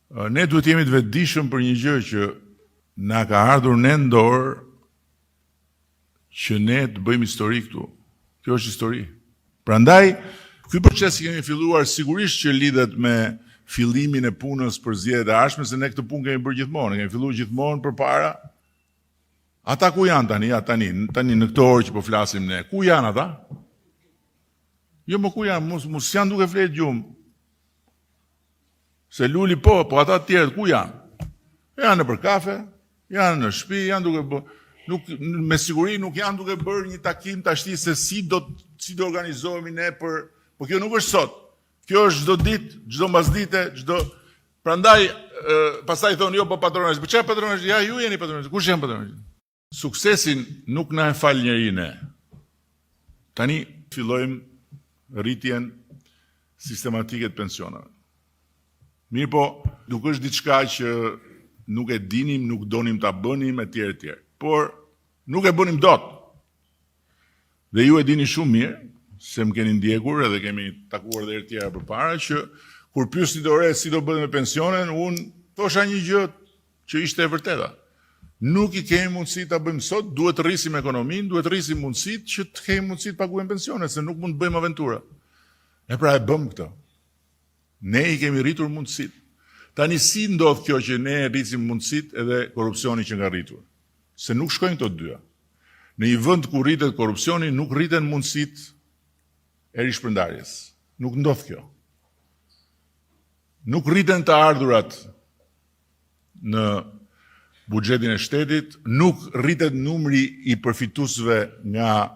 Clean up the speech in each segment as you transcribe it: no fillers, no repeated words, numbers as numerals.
Ne duhet jemi të vetëdijshëm për një gjë që na ka ardhur ne në dorë që ne të bëjmë histori këtu. Kjo është histori. Prandaj, ky proces që kemi filluar sigurisht që lidhet me fillimin e punës për zgjedhjet e ardhshme, se ne këtë punë kemi bërë gjithmonë, kemi filluar gjithmonë përpara. Ata ku janë tani në këtë orë që po flasim ne? Ku janë ata? Jo, më ku janë? Mos janë duke fletë gjumë. Se Luli po ata të tjerët ku janë? Janë në për kafe, janë në shtëpi, janë duke bërë, me siguri nuk janë duke bërë një takim tashti se si do organizohemi ne për kjo nuk është sot. Kjo është çdo ditë, çdo mbasdite, prandaj pastaj thonë jo po patronazh. Po çfarë patronazh? Ja ju jeni patronazh. Kush janë patronazh? Suksesin nuk na e fal njeri ne. Tani fillojmë rritjen sistematike të pensionave. Mirë po, nuk është diçka që nuk e dinim, nuk donim ta bënim etj. Por nuk e bënim dot. Dhe ju e dini shumë mirë, se më keni ndjekur edhe kemi takuar dhe herë tjera përpara që kur pyesni dore si do bëhet me pensionen, unë thosha një gjë që ishte e vërteta. Nuk i kemi mundësi ta bëjmë sot, duhet të rrisim ekonominë, duhet të rrisim mundësitë që të kemi mundësi të paguajmë pensionet, se nuk mund të bëjmë aventura. E pra e bëm këtë. Ne i kemi rritur mundësit. Tani si ndodh kjo që ne rrisim mundësit edhe korupcioni që nga rritur? Se nuk shkojnë këto dyja. Në një vend ku rritet korupcioni, nuk rriten mundësit e rishpërndarjes. Nuk ndodh kjo. Nuk rriten të ardhurat në buxhetin e shtetit, nuk rritet numri i përfituesve nga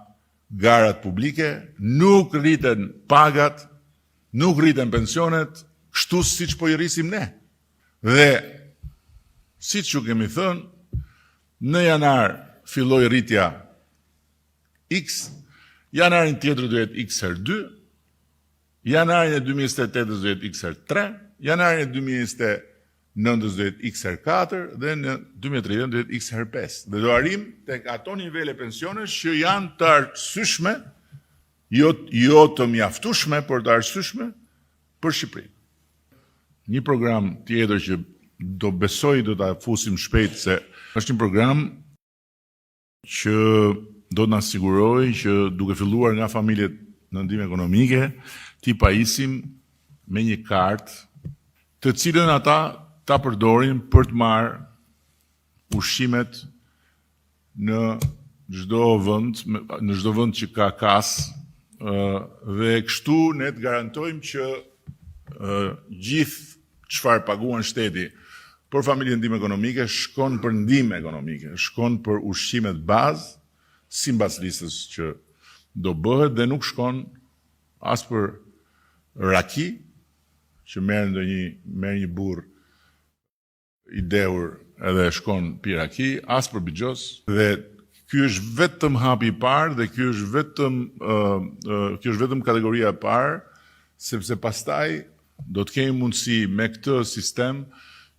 garat publike, nuk rriten pagat, nuk rriten pensionet, kështu siç po i rrisim ne. Dhe, siç ju kemi thënë, në janar filloi rritja X, janarin tjetër do jetë X herë 2, janarin e 2028 do jetë X herë 3, janarin e 2029 do jetë X herë 4 dhe në 2030 do jetë X herë 5. Dhe do arrim tek ato nivele pensionesh që janë të arsyeshme, jo të mjaftueshme, por të arsyeshme për Shqipërinë. Një program tjetër që do besoj do ta fusim shpejt, se është një program që do të na sigurojë që duke filluar nga familjet në ndihmë ekonomike, ti pajisim me një kartë të cilën ata ta përdorin për të marrë ushqimet në çdo vend që ka kasë. Dhe kështu ne të garantojmë që gjithë çfarë paguan shteti për familjen ndihmë ekonomike shkon për ndihmë ekonomike, shkon për ushqimet bazë, sipas listës që do bëhet dhe nuk shkon as për raki, që merr një burr i dehur edhe shkon pi raki, as për bixhos. Dhe ky është vetëm hapi i parë dhe ky është vetëm kategoria e parë, sepse pastaj do të kemi mundësi me këtë sistem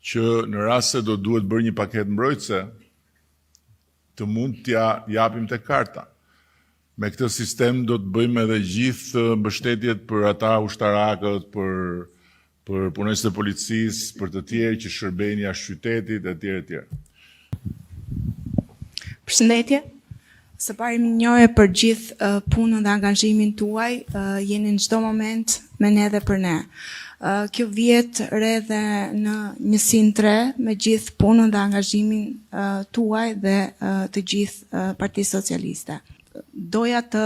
që në rast se do duhet bërë një paketë mbrojtëse, të mund t'ja japim te karta. Me këtë sistem do të bëjmë edhe gjithë mbështetjet për ata ushtarakët, për punonjësit e policisë, për të tjerë që shërbejnë jashtë qytetit etj. Përshëndetje. Së pari më njohje për gjithë punën dhe angazhimin tuaj, jeni në çdo moment me ne dhe për ne. Kjo vjet re dhe në njësinë 3 me gjithë punën dhe angazhimin tuaj dhe të gjithë Partisë Socialiste. Doja të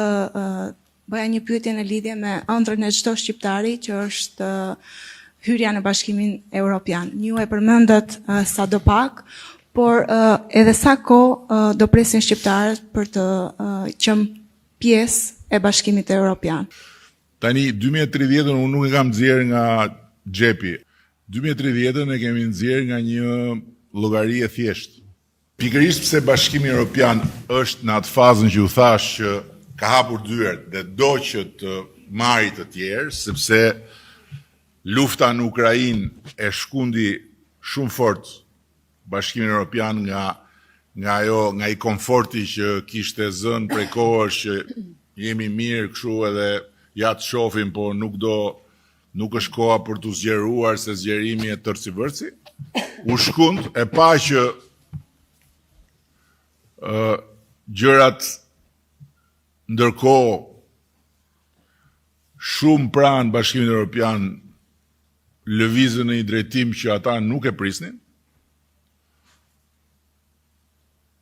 bëja një pyetje në lidhje me ëndrrën e çdo shqiptari që është hyrja në Bashkimin Evropian. Ju e përmendët sadopak, por edhe sa kohë do presin shqiptarët për të qenë pjesë e Bashkimit Evropian. Tani 2030 unë nuk e kam nxjerr nga xhepi. 2030 e kemi nxjerr nga një llogari e thjeshtë. Pikërisht pse Bashkimi Evropian është në atë fazën që u thash që ka hapur dyert dhe do që të marrë të tjerë, sepse lufta në Ukrainë e shkundi shumë fort Bashkimin Evropian nga i komforti që kishte zënë prej kohësh që jemi mirë kështu edhe ja të shohim, po nuk nuk është koha për të zgjeruar se zgjerimi e tërë si vërci. U shkund, e pa që gjërat ndërkohë shumë pranë Bashkimit Evropian lëvizën në një drejtim që ata nuk e prisnin,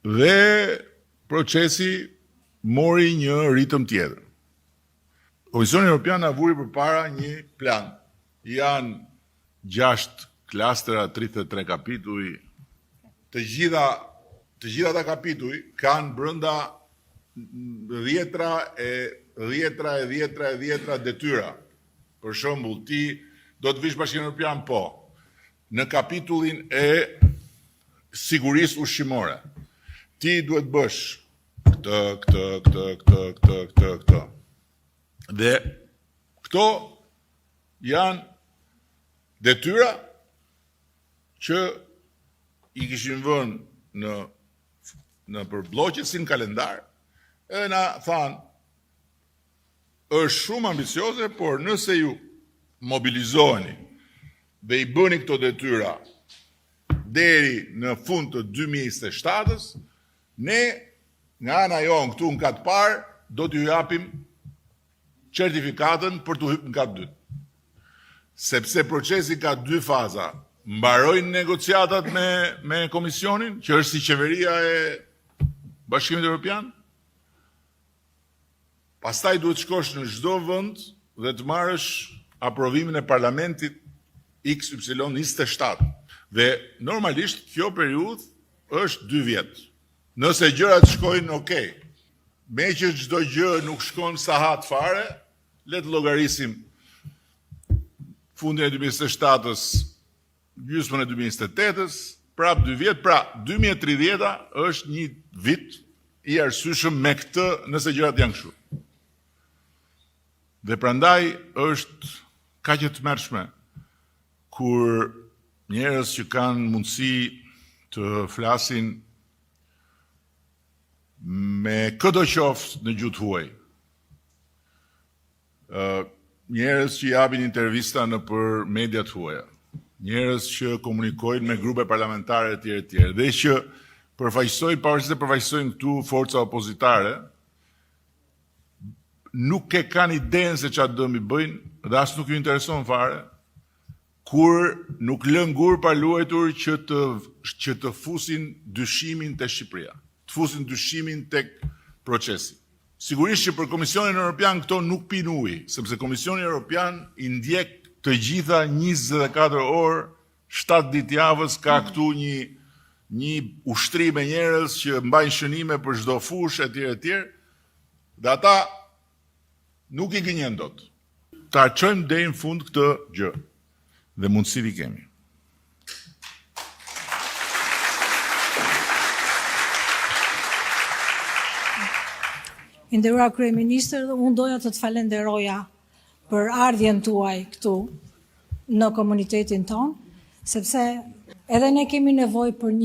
dhe procesi mori një ritëm tjetër. Komisioni Evropian na vuri përpara një plan. Janë 6 klastera, 33 kapituj. Të gjitha ata kapituj kanë brenda 10 detyra. Për shembull, ti do të vish Bashkimin Evropian, po, në kapitullin e sigurisë ushqimore. Ti duhet bësh këtë. Dhe këto janë detyra që i kishin vënë në përbllogje si në kalendar, edhe na thanë, është shumë ambicioze, por nëse ju mobilizoheni dhe i bëni këto detyra deri në fund të 2027-s, ne nga ana jonë këtu në katë parë do t'ju japim certifikatën për të hyrë në katë dytë. Sepse procesi ka 2 faza. Mbarojnë negociatat me Komisionin, që është si qeveria e Bashkimit Evropian. Pastaj duhet shkosh në çdo vend dhe të marrësh aprovimin e parlamentit XY27. Dhe normalisht kjo periudhë është 2 vjet. Nëse gjërat shkojnë okay, me që çdo gjë nuk shkon sahat fare, le të llogarisim fundin e 2027-s, gjysmën e 2028-s, prap 2 vjet, pra 2030 është një vit i arsyeshëm me këtë nëse gjërat janë kështu. Dhe prandaj është kaq e tmerrshme kur njerëz që kanë mundësi të flasin me këdo qoftë në gjuhë huaj. Njerëz që japin intervista në për mediat huaja, njerëz që komunikojnë me grupe parlamentare e tjera, dhe që përfaqësojnë, pavarësisht se përfaqësojnë këtu forca opozitare, nuk e kanë idenë se çfarë dëmi bëjnë dhe as nuk ju intereson fare, kur nuk lën gur pa luajtur që të fusin dyshimin te Shqipëria, të fusin dyshimin tek procesi. Sigurisht që për Komisionin Evropian këto nuk pin ujë, sepse Komisioni Evropian i ndjek të gjitha 24 orë, 7 ditë javës, ka këtu një ushtri me njerëz që mbajnë shënime për çdo fushë etj. Dhe ata nuk i gënjen dot. Ta çojmë deri në fund këtë gjë. Dhe mundësit i kemi. Nderuar kryeministër, unë doja të falenderoja për ardhjen tuaj këtu në komunitetin ton, sepse edhe ne kemi nevojë për një